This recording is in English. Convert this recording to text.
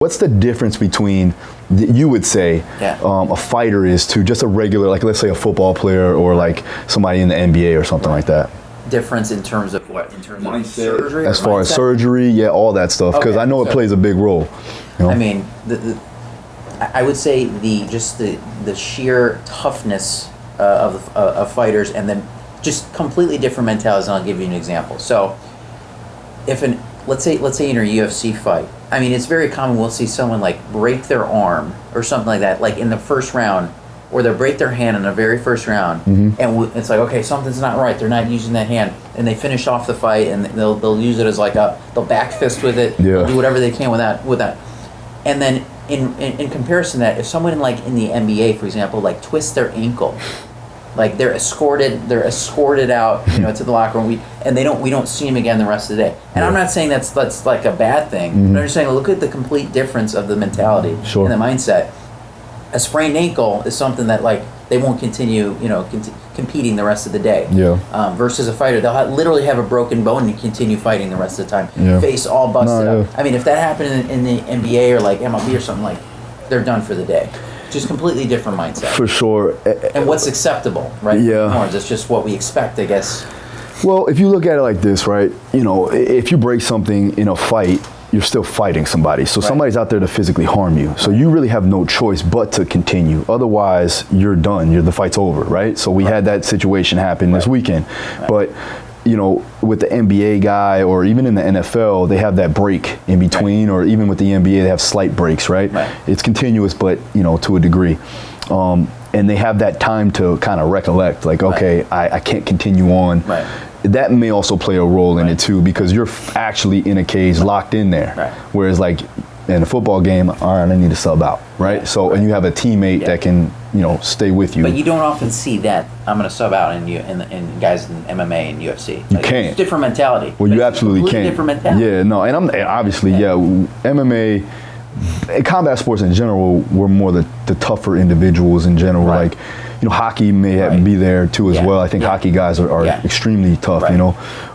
What's the difference between, you would say, a fighter is to just a regular, like let's say a football player or like somebody in the NBA or something like that? Difference in terms of what? In terms of surgery? As far as surgery, yeah, all that stuff. Because I know it plays a big role. You know? I mean, I would say the sheer toughness of fighters, and then just completely different mentalities. And I'll give you an example. So, if let's say in a UFC fight, I mean, it's very common we'll see someone like break their arm or something like that, like in the first round, or they'll break their hand in the very first round, and it's like, okay, something's not right. They're not using that hand, and they finish off the fight, and they'll use it as like they'll back fist with it, they'll do whatever they can with that, and then in comparison to that, if someone in the NBA, for example, like twists their ankle, like they're escorted out, to the locker room, and we don't see them again the rest of the day. And I'm not saying that's like a bad thing, but I'm just saying look at the complete difference of the mentality and the mindset. A sprained ankle is something that like they won't continue, competing the rest of the day. Versus a fighter, they'll literally have a broken bone and continue fighting the rest of the time. Face all busted up. I mean, if that happened in the NBA or like MLB or something, like they're done for the day. Just completely different mindset. For sure. And what's acceptable, right? It's just what we expect, I guess. Well, if you look at it like this, right? If you break something in a fight, you're still fighting somebody. So somebody's out there to physically harm you. So you really have no choice but to continue. Otherwise, you're done. The fight's over, right? So we had that situation happen this weekend. But with the NBA guy or even in the NFL, they have that break in between, or even with the NBA, they have slight breaks, right? It's continuous, but to a degree. And they have that time to kind of recollect, like, okay, I can't continue on. That may also play a role in it too, because you're actually in a cage locked in there. Whereas like in a football game, all right, I need to sub out, right? So, and you have a teammate that can, stay with you. But you don't often see that. I'm going to sub out in guys in MMA and UFC. You can't. It's different mentality. Well, you absolutely can't. Different mentality. Yeah, no, and obviously, MMA, combat sports in general, we're more the tougher individuals in general. Like, hockey may be there too as well. I think hockey guys are extremely tough,